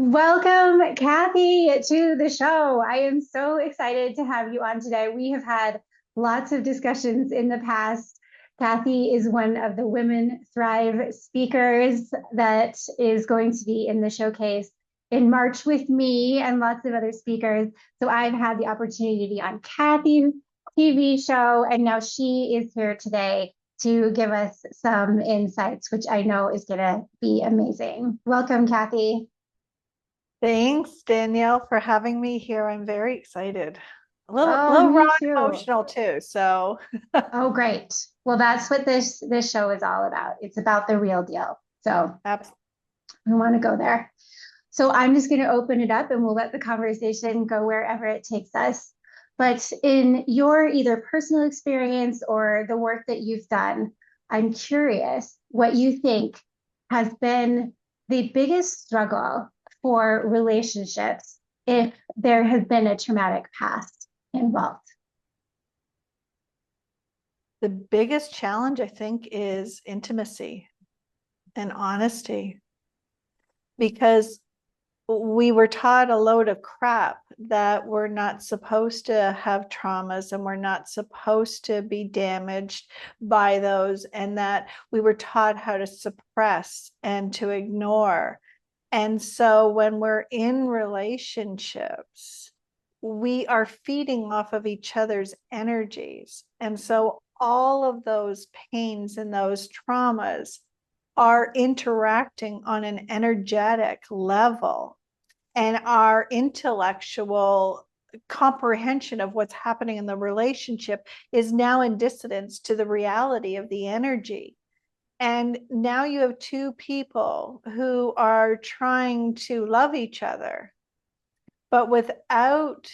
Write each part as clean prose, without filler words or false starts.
Welcome, Kathy, to the show. I am so excited to have you on today. We have had lots of discussions in the past. Kathy is one of the Women Thrive speakers that is going to be in the showcase in March with me and lots of other speakers. So I've had the opportunity to be on Kathy's TV show, and now she is here today to give us some insights, which I know is going to be amazing. Welcome, Kathy. Thanks, Danielle, for having me here. I'm very excited. A little, Oh, little raw me and too. emotional too. So, Oh, great. Well, that's what this show is all about. It's about the real deal. So abs- I want to go there. So I'm just going to open it up and we'll let the conversation go wherever it takes us. But in your either personal experience or the work that you've done, I'm curious what you think has been the biggest struggle for relationships if there has been a traumatic past involved. the biggest challenge, I think, is intimacy and honesty because we were taught a load of crap that we're not supposed to have traumas and we're not supposed to be damaged by those, and that we were taught how to suppress and to ignore. And so when we're in relationships, we are feeding off of each other's energies. And so all of those pains and those traumas are interacting on an energetic level, and our intellectual comprehension of what's happening in the relationship is now in dissonance to the reality of the energy. And now you have two people who are trying to love each other, but without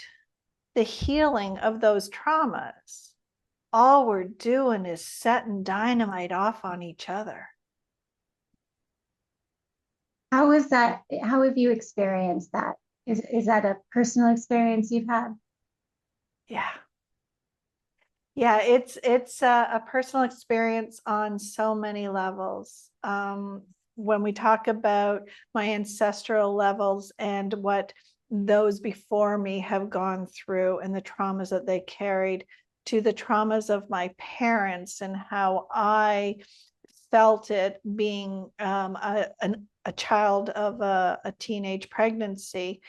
the healing of those traumas, all we're doing is setting dynamite off on each other. How is that? How have you experienced that? Is that a personal experience you've had? Yeah. Yeah, it's a personal experience on so many levels. When we talk about my ancestral levels and what those before me have gone through and the traumas that they carried, to the traumas of my parents and how I felt it being a child of a teenage pregnancy,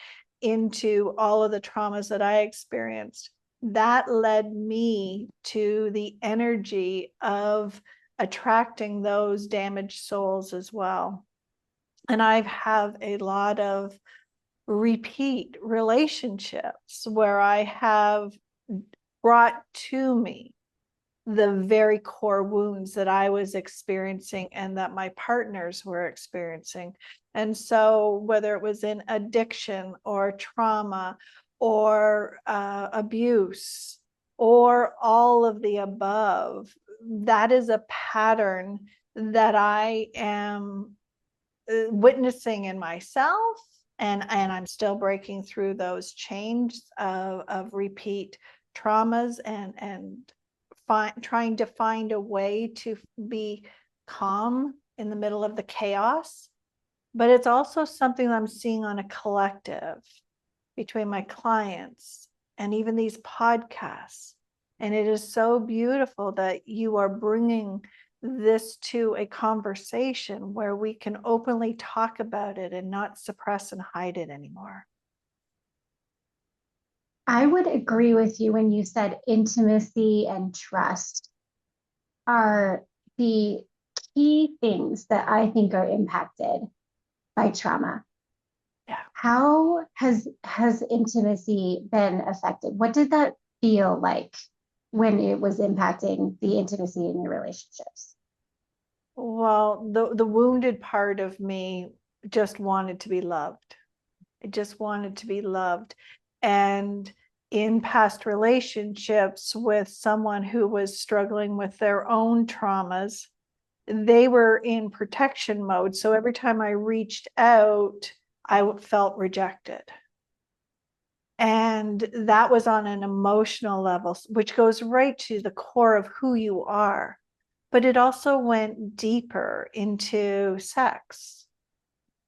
into all of the traumas that I experienced, that led me to the energy of attracting those damaged souls as well. And I have a lot of repeat relationships where I have brought to me the very core wounds that I was experiencing and that my partners were experiencing. And so, whether it was in addiction or trauma or abuse or all of the above, that is a pattern that I am witnessing in myself. And I'm still breaking through those chains of repeat traumas and trying to find a way to be calm in the middle of the chaos. But it's also something I'm seeing on a collective between my clients and even these podcasts. And it is so beautiful that you are bringing this to a conversation where we can openly talk about it and not suppress and hide it anymore. I would agree with you when you said intimacy and trust are the key things that I think are impacted by trauma. Yeah. How has intimacy been affected? What did that feel like when it was impacting the intimacy in your relationships? Well, the wounded part of me just wanted to be loved. I just wanted to be loved. And in past relationships with someone who was struggling with their own traumas, they were in protection mode. So every time I reached out, I felt rejected. And that was on an emotional level, which goes right to the core of who you are. But it also went deeper into sex.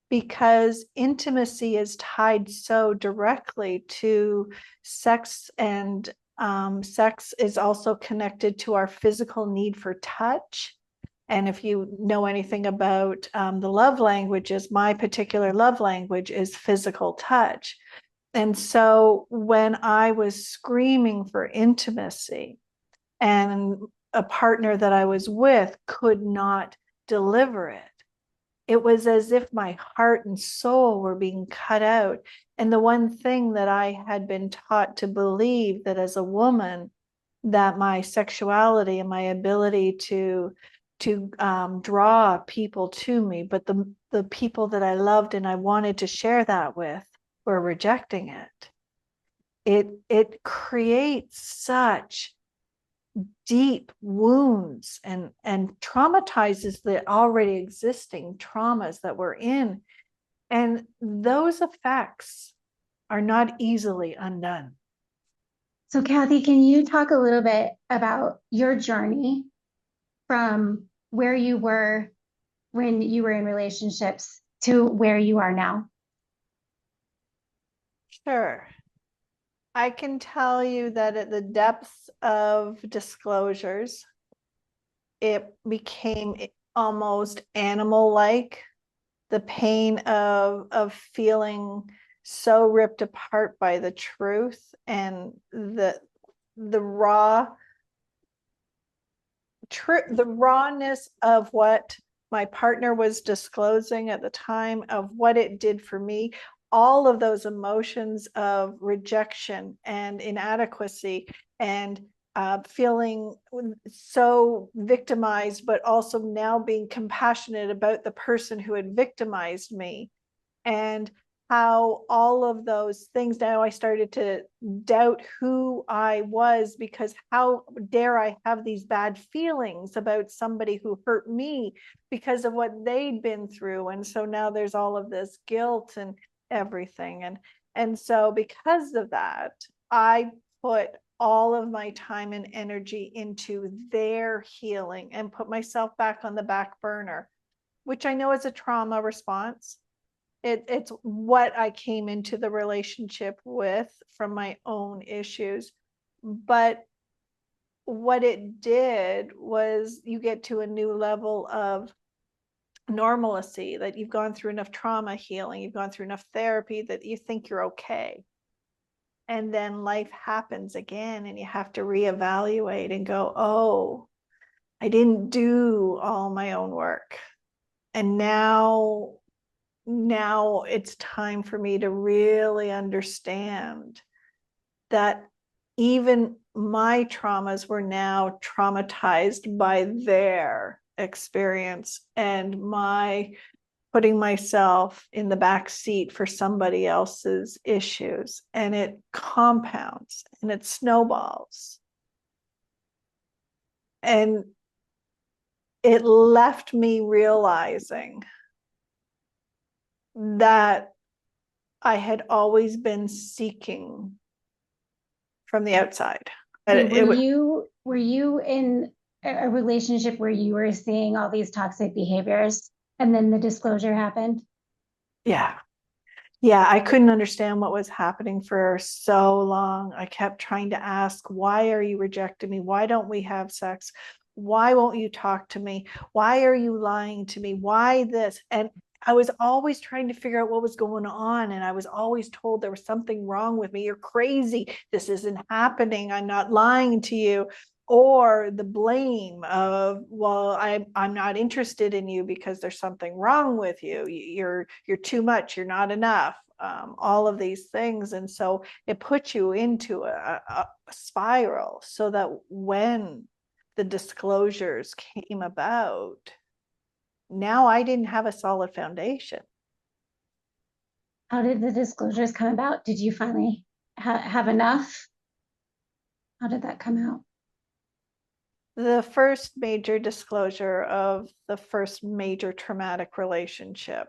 because intimacy is tied so directly to sex, and sex is also connected to our physical need for touch. And if you know anything about the love languages, my particular love language is physical touch. And so when I was screaming for intimacy and a partner that I was with could not deliver it, it was as if my heart and soul were being cut out. And the one thing that I had been taught to believe, that as a woman, that my sexuality and my ability to draw people to me, but the people that I loved and I wanted to share that with were rejecting it. It creates such deep wounds and traumatizes the already existing traumas that we're in. And those effects are not easily undone. So, Kathy, can you talk a little bit about your journey from where you were when you were in relationships to where you are now? Sure. I can tell you that at the depths of disclosures, it became almost animal-like. The pain of feeling so ripped apart by the truth and the the rawness of what my partner was disclosing at the time, of what it did for me. All of those emotions of rejection and inadequacy and feeling so victimized, but also now being compassionate about the person who had victimized me, and how all of those things, now I started to doubt who I was, because how dare I have these bad feelings about somebody who hurt me because of what they'd been through. And so now there's all of this guilt and everything. And so because of that, I put all of my time and energy into their healing and put myself back on the back burner, which I know is a trauma response. It's what I came into the relationship with from my own issues. But what it did was, you get to a new level of normalcy, that you've gone through enough trauma healing, you've gone through enough therapy that you think you're okay. And then life happens again and you have to reevaluate and go, oh, I didn't do all my own work. And now it's time for me to really understand that even my traumas were now traumatized by their experience, and my putting myself in the back seat for somebody else's issues, and it compounds and it snowballs. And it left me realizing that I had always been seeking from the outside. Were you in a relationship where you were seeing all these toxic behaviors and then the disclosure happened? Yeah. Yeah, I couldn't understand what was happening for so long. I kept trying to ask, why are you rejecting me? Why don't we have sex? Why won't you talk to me? Why are you lying to me? Why this? And I was always trying to figure out what was going on. And I was always told there was something wrong with me. You're crazy. This isn't happening. I'm not lying to you. Or the blame of, well, I'm not interested in you because there's something wrong with you. You're too much. You're not enough. All of these things. And so it puts you into a spiral, so that when the disclosures came about, now I didn't have a solid foundation. How did the disclosures come about? Did you finally have enough? How did that come out? The first major disclosure of the first major traumatic relationship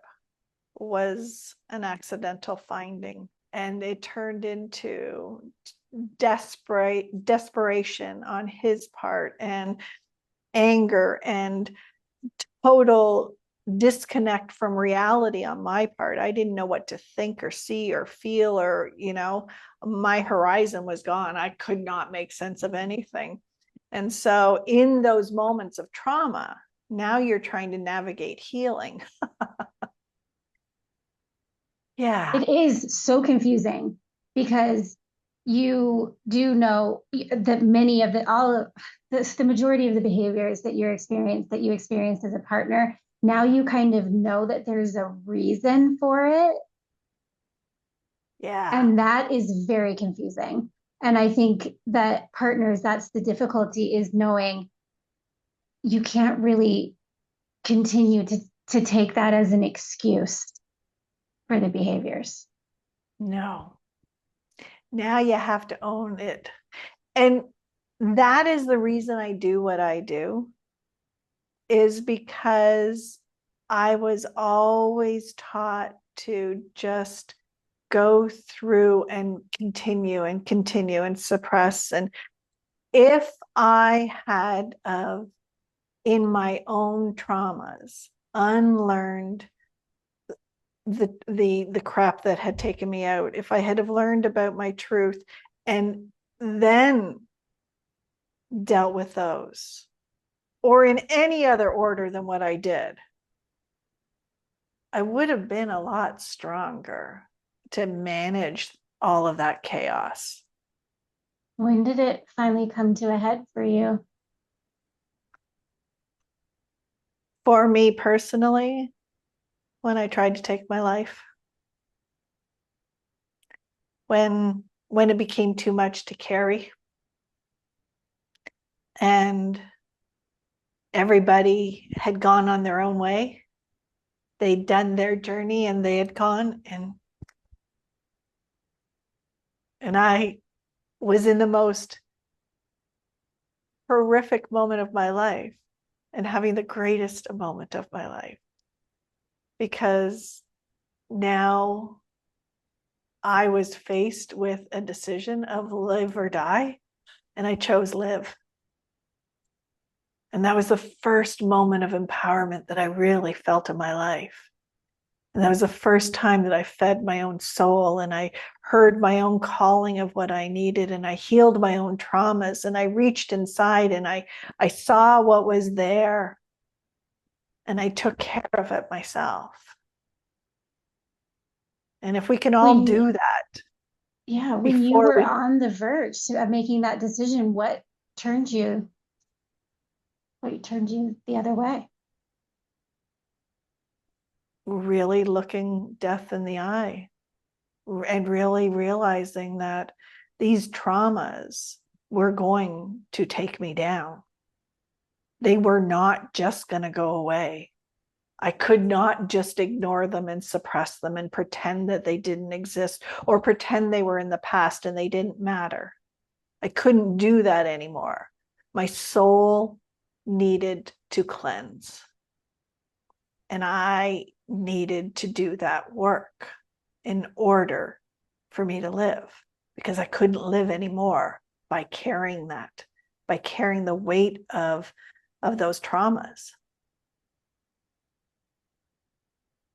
was an accidental finding, and it turned into desperation on his part, and anger, and total disconnect from reality on my part. I didn't know what to think or see or feel, or, my horizon was gone. I could not make sense of anything. And so in those moments of trauma, now you're trying to navigate healing. Yeah. It is so confusing because you do know that many of the majority of the behaviors that you experienced as a partner, now you kind of know that there's a reason for it. Yeah. And that is very confusing. And I think that partners, that's the difficulty, is knowing you can't really continue to take that as an excuse for the behaviors. No. Now you have to own it. And that is the reason I do what I do, is because I was always taught to just go through and continue and suppress. And if I had, in my own traumas, unlearned the crap that had taken me out, if I had have learned about my truth and then dealt with those, or in any other order than what I did, I would have been a lot stronger to manage all of that chaos. When did it finally come to a head for you? For me personally, when I tried to take my life, when it became too much to carry, and everybody had gone on their own way. They'd done their journey and they had gone, and I was in the most horrific moment of my life and having the greatest moment of my life, because now I was faced with a decision of live or die, and I chose live. And that was the first moment of empowerment that I really felt in my life. And that was the first time that I fed my own soul, and I heard my own calling of what I needed, and I healed my own traumas, and I reached inside and I saw what was there, and I took care of it myself. And if we can all When, do that yeah, when you before were we on the verge of making that decision, turned you, what turned you the other way? really looking death in the eye and really realizing that these traumas were going to take me down. They were not just going to go away. I could not just ignore them and suppress them and pretend that they didn't exist, or pretend they were in the past and they didn't matter. I couldn't do that anymore. My soul needed to cleanse. And I needed to do that work in order for me to live, because I couldn't live anymore by carrying that, by carrying the weight of those traumas.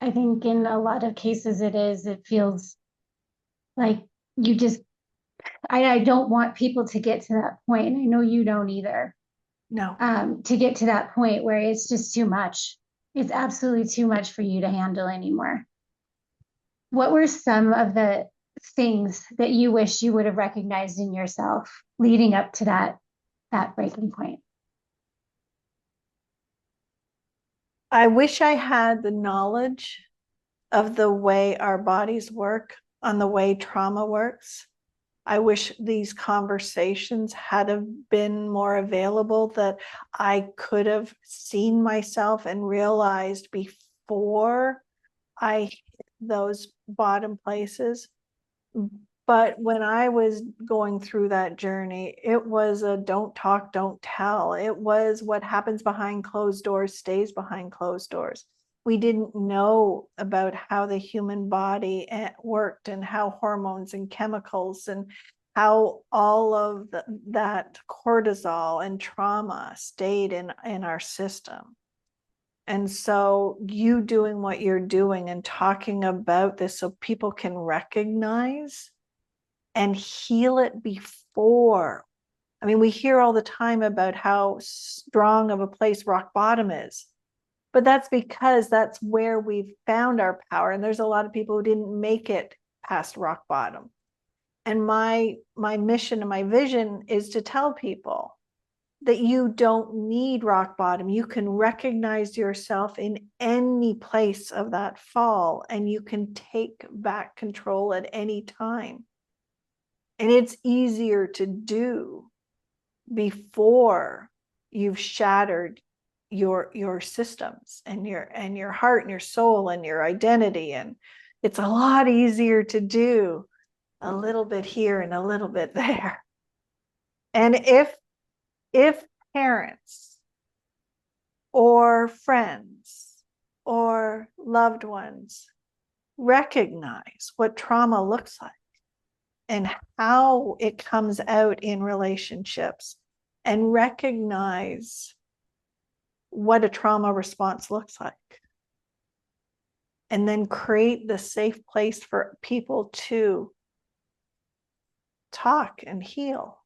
I think in a lot of cases it feels like you just, I don't want people to get to that point, and I know you don't either, No. to get to that point where it's just too much. It's absolutely too much for you to handle anymore. What were some of the things that you wish you would have recognized in yourself leading up to that breaking point? I wish I had the knowledge of the way our bodies work, on the way trauma works. I wish these conversations had have been more available, that I could have seen myself and realized before I hit those bottom places. But when I was going through that journey, it was a don't talk, don't tell. It was what happens behind closed doors stays behind closed doors. We didn't know about how the human body worked, and how hormones and chemicals, and how all of that cortisol and trauma stayed in our system. And so you doing what you're doing and talking about this so people can recognize and heal it before. I mean, we hear all the time about how strong of a place rock bottom is, but that's because that's where we've found our power. And there's a lot of people who didn't make it past rock bottom. And my mission and my vision is to tell people that you don't need rock bottom. You can recognize yourself in any place of that fall, and you can take back control at any time. And it's easier to do before you've shattered your systems and your heart and your soul and your identity. And it's a lot easier to do a little bit here and a little bit there. And if parents or friends or loved ones recognize what trauma looks like and how it comes out in relationships, and recognize what a trauma response looks like, and then create the safe place for people to talk and heal.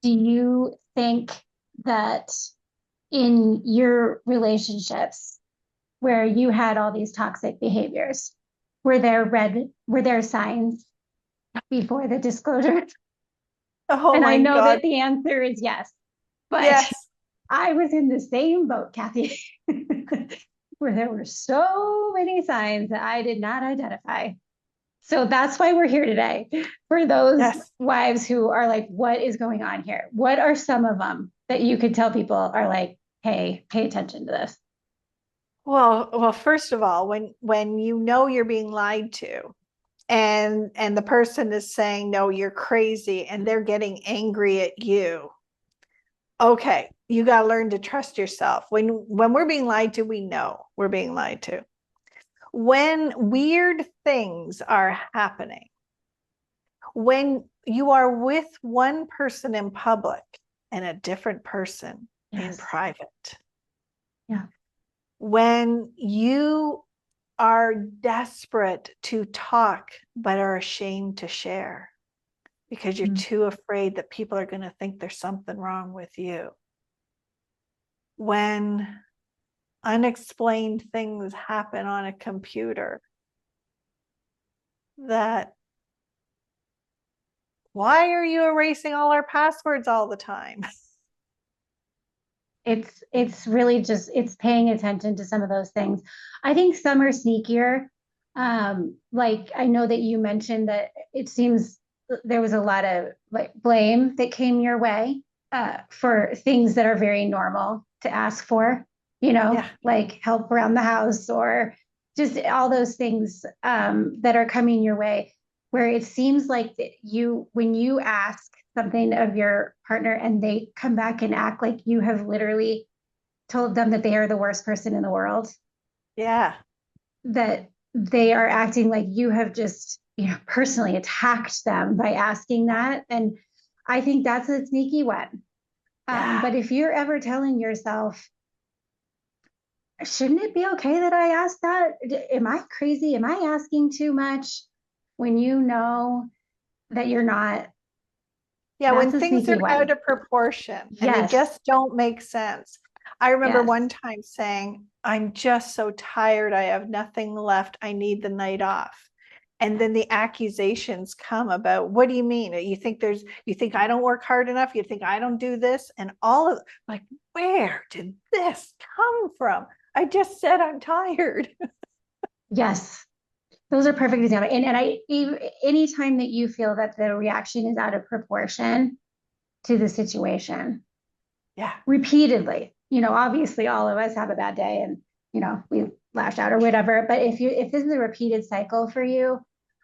Do you think that in your relationships where you had all these toxic behaviors, were there signs before the disclosure? Oh And I my know God. that the answer is yes, but Yes. I was in the same boat, Kathy, where there were so many signs that I did not identify. So that's why we're here today, for those Yes. wives who are like, what is going on here? What are some of them that you could tell people are like, hey, pay attention to this? Well, first of all, when you know you're being lied to, and the person is saying, no, you're crazy, and they're getting angry at you, okay, you got to learn to trust yourself. When we're being lied to, we know we're being lied to. When weird things are happening, when you are with one person in public and a different person in private, Yeah. when you are desperate to talk but are ashamed to share because you're too afraid that people are going to think there's something wrong with you, when unexplained things happen on a computer, that why are you erasing all our passwords all the time? It's really just it's paying attention to some of those things. I think some are sneakier. Like I know that you mentioned that it seems there was a lot of like blame that came your way for things that are very normal to ask for, Yeah. like help around the house or just all those things that are coming your way, where it seems like that when you ask something of your partner and they come back and act like you have literally told them that they are the worst person in the world, Yeah. that they are acting like you have just, personally attacked them by asking that. And I think that's a sneaky one. Yeah. But if you're ever telling yourself, shouldn't it be okay that I asked that? Am I crazy? Am I asking too much? When you know that you're not, Yeah, when that's a things sneaky are out one. of proportion and they Yes. just don't make sense. I remember Yes. one time saying, I'm just so tired. I have nothing left. I need the night off. And then the accusations come about, what do you mean? You think I don't work hard enough? You think I don't do this? And all of like, where did this come from? I just said I'm tired. Yes. Those are perfect examples. And anytime that you feel that the reaction is out of proportion to the situation, Yeah. repeatedly, obviously all of us have a bad day and, we lash out or whatever. But if this is a repeated cycle for you,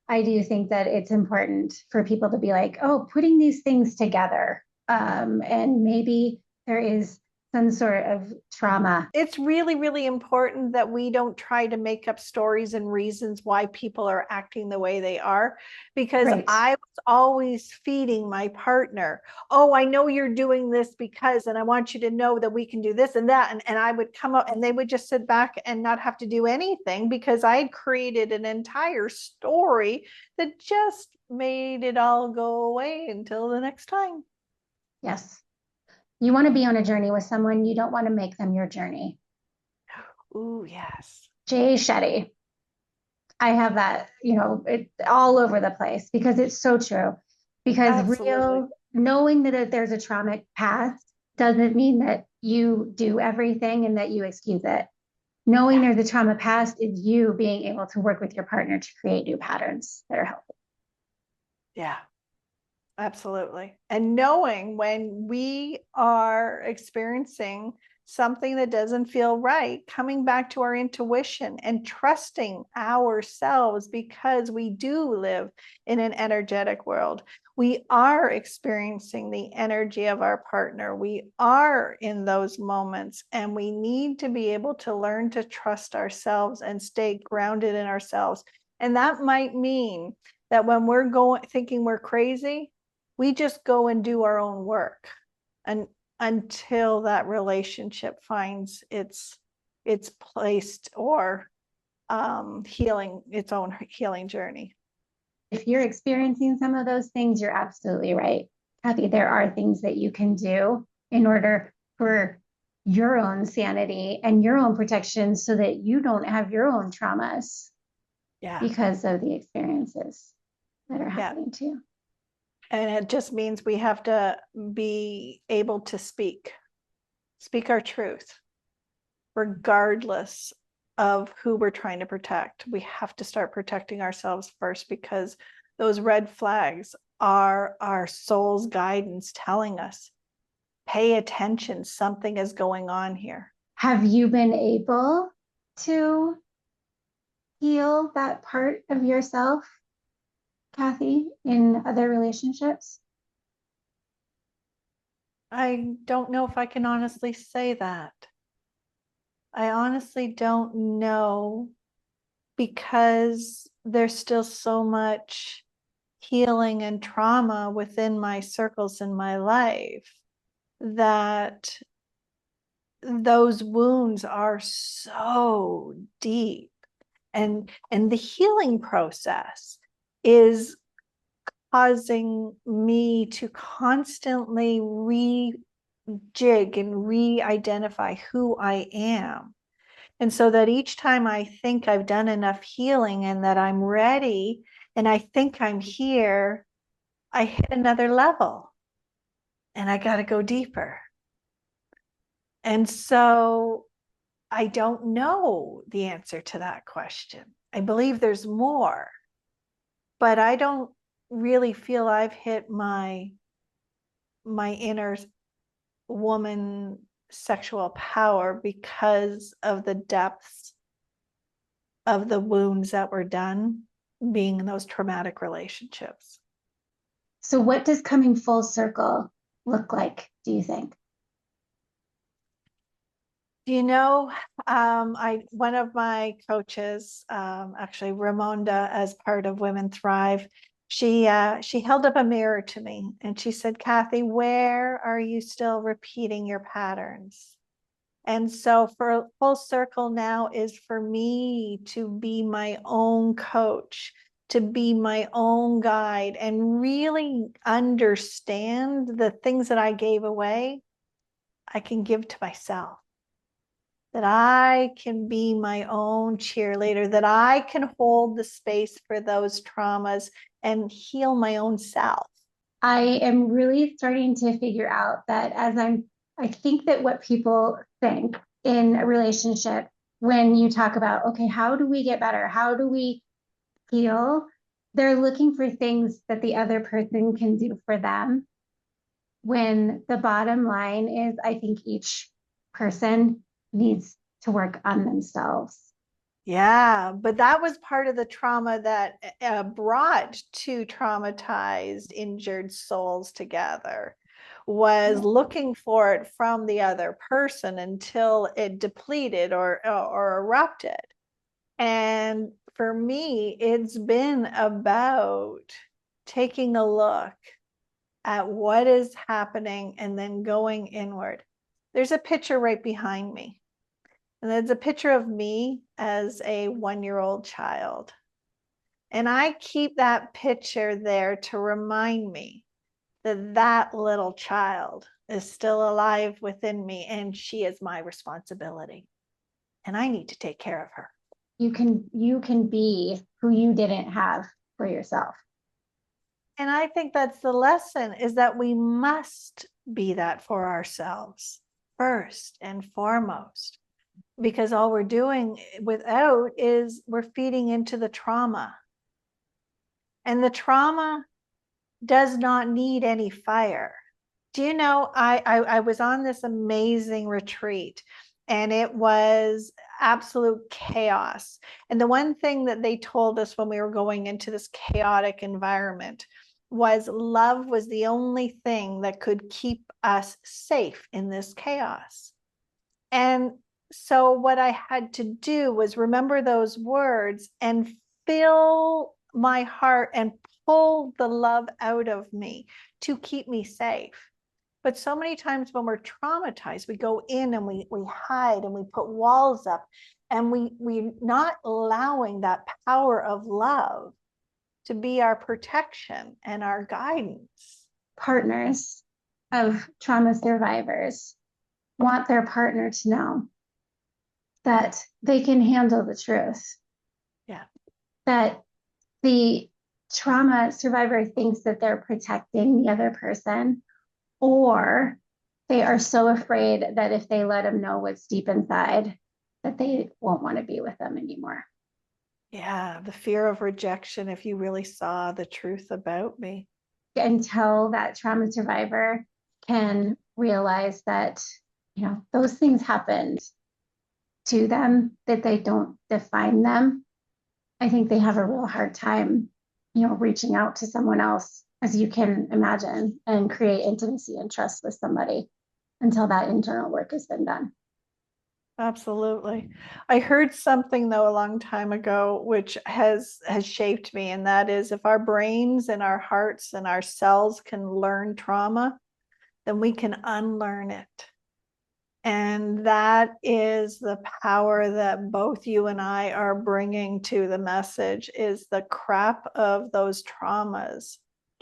I do think that it's important for people to be like, oh, putting these things together. And maybe there is some sort of trauma. It's really, really important that we don't try to make up stories and reasons why people are acting the way they are, because Right. I was always feeding my partner, oh, I know you're doing this because, and I want you to know that we can do this and that. And I would come up and they would just sit back and not have to do anything because I had created an entire story that just made it all go away until the next time. Yes. You want to be on a journey with someone, you don't want to make them your journey. Ooh, yes. Jay Shetty. I have that, it all over the place because it's so true. Because Absolutely. real knowing that there's a traumatic past doesn't mean that you do everything and that you excuse it. Knowing Yeah. there's a trauma past is you being able to work with your partner to create new patterns that are healthy. Yeah. Absolutely. And knowing when we are experiencing something that doesn't feel right, coming back to our intuition and trusting ourselves because we do live in an energetic world. We are experiencing the energy of our partner. We are in those moments, and we need to be able to learn to trust ourselves and stay grounded in ourselves. And that might mean that when we're going thinking we're crazy, we just go and do our own work and until that relationship finds its placed or healing its own healing journey. If you're experiencing some of those things, you're absolutely right. Kathy, there are things that you can do in order for your own sanity and your own protection so that you don't have your own traumas Yeah. because of the experiences that are Yeah. happening to you. And it just means we have to be able to speak our truth, regardless of who we're trying to protect. We have to start protecting ourselves first, because those red flags are our soul's guidance telling us, pay attention, something is going on here. Have you been able to heal that part of yourself, Kathy, in other relationships? I don't know if I can honestly say that. I honestly don't know, because there's still so much healing and trauma within my circles in my life that those wounds are so deep, and the healing process is causing me to constantly rejig and re-identify who I am. And so that each time I think I've done enough healing and that I'm ready and I think I'm here, I hit another level and I got to go deeper. And so I don't know the answer to that question. I believe there's more, but I don't really feel I've hit my inner woman sexual power because of the depths of the wounds that were done being in those traumatic relationships. So, what does coming full circle look like, do you think? You know, I one of my coaches, actually Ramonda, as part of Women Thrive, she held up a mirror to me and she said, Kathy, where are you still repeating your patterns? And so for full circle now is for me to be my own coach, to be my own guide, and really understand the things that I gave away, I can give to myself. That I can be my own cheerleader, that I can hold the space for those traumas and heal my own self. I am really starting to figure out that I think that what people think in a relationship when you talk about, okay, how do we get better? How do we heal? They're looking for things that the other person can do for them. When the bottom line is, I think each person needs to work on themselves. Yeah, but that was part of the trauma that brought two traumatized, injured souls together, was looking for it from the other person until it depleted or erupted. And for me, it's been about taking a look at what is happening and then going inward. There's a picture right behind me. And there's a picture of me as a 1-year-old child. And I keep that picture there to remind me that that little child is still alive within me and she is my responsibility. And I need to take care of her. You can be who you didn't have for yourself. And I think that's the lesson, is that we must be that for ourselves first and foremost, because all we're doing without is we're feeding into the trauma. And the trauma does not need any fire. Do you know, I was on this amazing retreat and it was absolute chaos. And the one thing that they told us when we were going into this chaotic environment was love was the only thing that could keep us safe in this chaos. And so what I had to do was remember those words and fill my heart and pull the love out of me to keep me safe. But so many times when we're traumatized, we go in and we hide and we put walls up, and we're not allowing that power of love to be our protection and our guidance. Partners of trauma survivors want their partner to know that they can handle the truth. Yeah. That the trauma survivor thinks that they're protecting the other person, or they are so afraid that if they let them know what's deep inside, that they won't want to be with them anymore. Yeah, the fear of rejection if you really saw the truth about me. Until that trauma survivor can realize that, those things happened to them, that they don't define them, I think they have a real hard time, reaching out to someone else, as you can imagine, and create intimacy and trust with somebody until that internal work has been done. Absolutely. I heard something though a long time ago which has shaped me, and that is, if our brains and our hearts and our cells can learn trauma, then we can unlearn it. And that is the power that both you and I are bringing to the message, is the crap of those traumas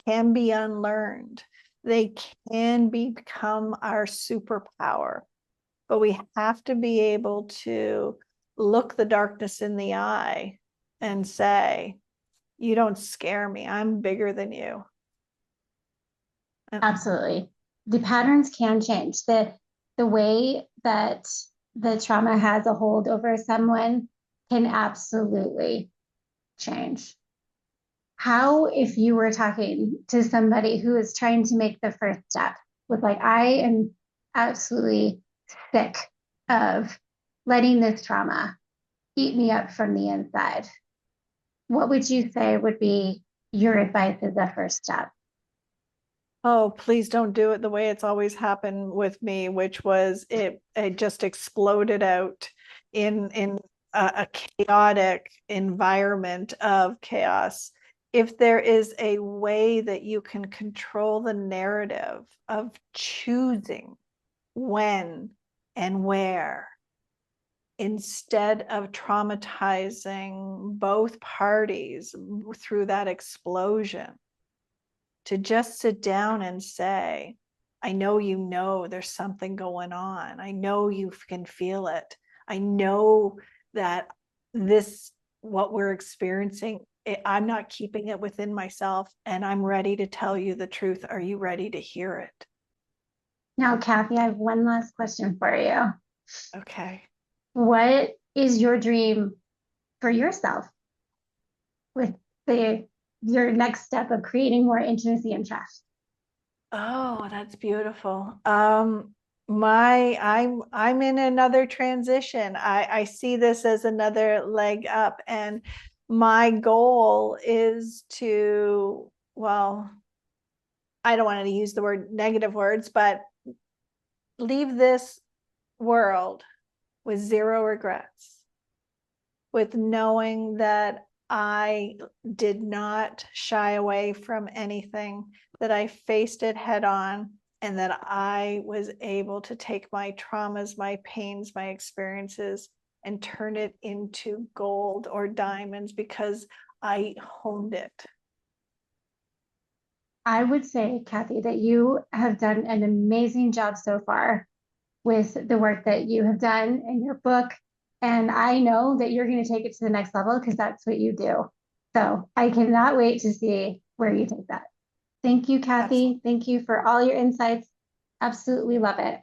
can be unlearned. They can become our superpower, but we have to be able to look the darkness in the eye and say, you don't scare me. I'm bigger than you. Absolutely. The patterns can change. The way that the trauma has a hold over someone can absolutely change. How, if you were talking to somebody who is trying to make the first step with, like, I am absolutely sick of letting this trauma eat me up from the inside, what would you say would be your advice as a first step? Oh, please don't do it the way it's always happened with me, which was it just exploded out in a chaotic environment of chaos. If there is a way that you can control the narrative of choosing when and where, instead of traumatizing both parties through that explosion, to just sit down and say, I know there's something going on. I know you can feel it. I know that this, what we're experiencing, I'm not keeping it within myself, and I'm ready to tell you the truth. Are you ready to hear it? Now, Kathy, I have one last question for you. Okay. What is your dream for yourself with your next step of creating more intimacy and trust? Oh, that's beautiful. I'm in another transition. I see this as another leg up, and my goal is to, well, I don't want to use the word negative words, but leave this world with zero regrets, with knowing that I did not shy away from anything, that I faced it head on, and that I was able to take my traumas, my pains, my experiences, and turn it into gold or diamonds because I honed it. I would say, Kathy, that you have done an amazing job so far with the work that you have done in your book. And I know that you're going to take it to the next level because that's what you do. So I cannot wait to see where you take that. Thank you, Excellent. Kathy. Thank you for all your insights. Absolutely love it.